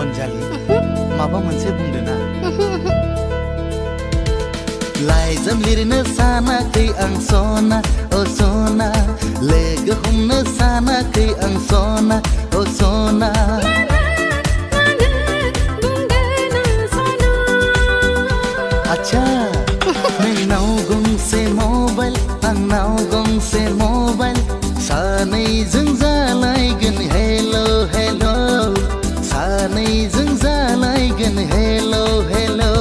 अनजालि माबा मोनसे बुंदो ना लाइजाम लिरनो सानाखै आं सना ओ सना लोगो हमनो सानाखै आं सना ओ सना आच्छा नोंनाव गंसे मबाइल आंनाव गंसे मबाइल सानैजों जालायगोन हेलो हेलो सानैजों जालायगोन हेलो हेलो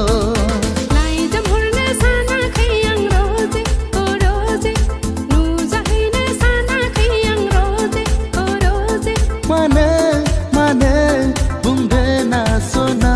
मानो बुंदो ना सना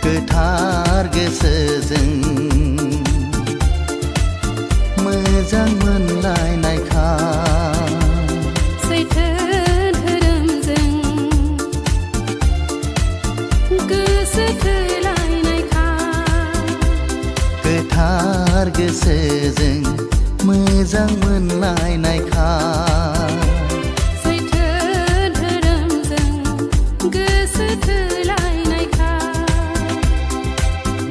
गोथार गोसोजों मोजां मोनलायनायखा सैथो धोरोमजों गोसो थोलायनायखा गोथार गोसोजों मोजां मोनलायनायखा सैथो धोरोमजों गोसो थोलायनायखा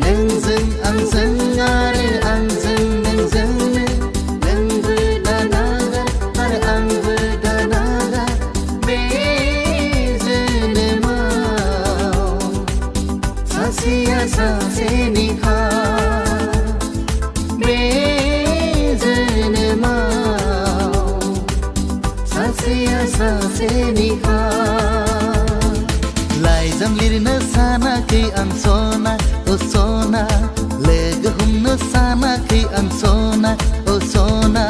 नोंजों आंजों आरो आंजों नोंजोंनो नोंबो दानागार आरो आंबो दानागार बे जोनोमाव सासेया सासेनिखा बे जोनोमाव सासेया सासेनिखा लाइजाम लिरनो सानाखै आं सना ओ सना लोगो हमनो सानाखै आं सना ओ सना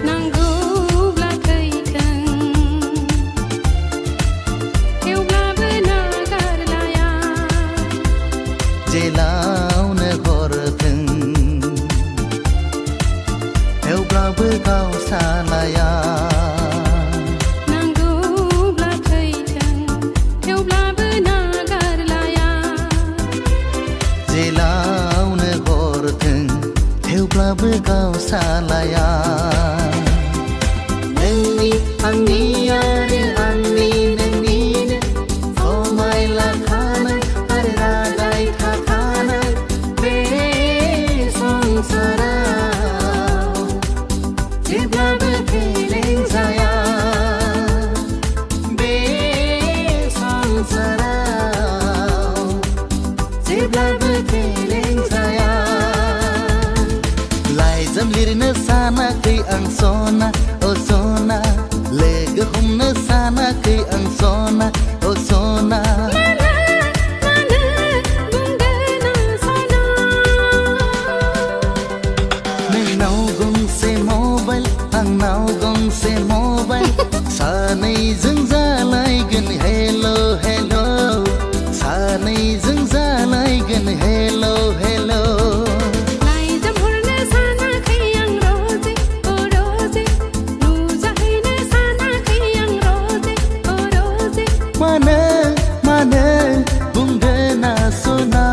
नांगौब्ला थैथों थेवब्लाबो नागारलाया जेलावनो हरथों थेवब्लाबो गावसालाया नांगौब्ला थैथों थेवब्लाबो नागारलाया जेलावनो हरथों थेवब्लाबो गावसालाया नोंनि आंनि आरो आंनि नोंनिनो समायलाखानाय आरो रादाय थाखानाय बे संसाराव जेब्लाबो फेलें जाया बे संसाराव जेब्लाबो फेलें जाया लाइजाम लिरनो सानाखै आं सना ओ सना लोगो हमनो सानाखै आं सना ओ सना नोंनाव गंसे मबाइल आंनाव गंसे मबाइल सानैजों जालायगोन हेलो हेलो सानैजों जालायगोन हेलो हेलो मानो बुंदो ना सना